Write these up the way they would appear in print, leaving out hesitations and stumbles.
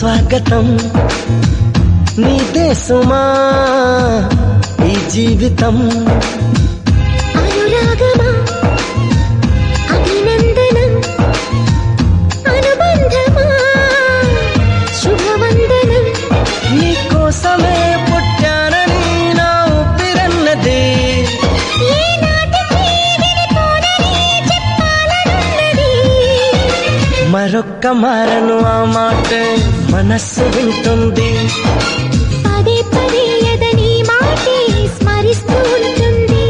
సుస్వాగతం నీదే సుమా ఈ జీవితం అనురాగమా అభినందనం అనుబంధమా శుభవందనం నీకోసమే పుట్టానని నా ఊపిరన్నది మరొక్క మారను ఆ మాట మనస్సు వింటుంది పదే పదే ఎదని మాటే స్మరిస్తూ ఉంటుంది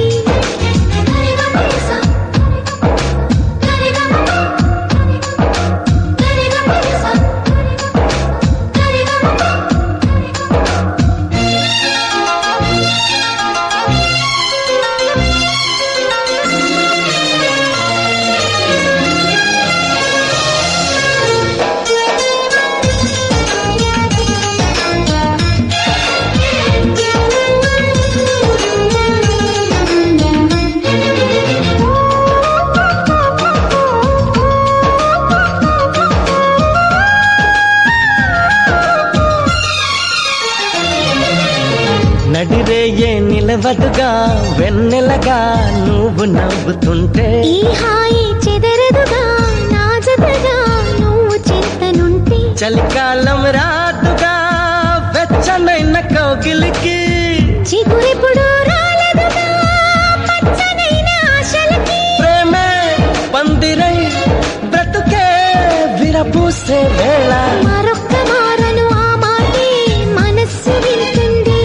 నడిరేయే నిలవదుగా వెన్నెలగా నువ్వు నవ్వుతుంటే ఈ హాయి చెదరదుగా నా జతగా నువ్వు చింతనుంటే చలికాలం రాదుగా వెచ్చనైన కౌగిలికి చిగురెప్పుడు రాలదుగా పచ్చనైన ఆశలకి ప్రేమే పందిరై బ్రతుకే విరపూసే వేళ మరొక్క మారను ఆ మాటే మనస్సు వింటుంది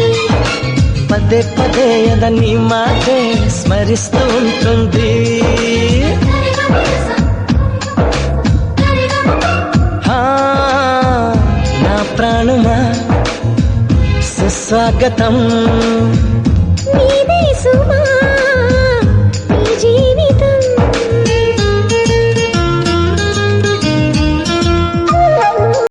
పదే పదే నీ మాటే స్మరిస్తూ ఉంటుంది హా, నా ప్రాణమా సుస్వాగతం నీదే సుమా ఈ జీవితం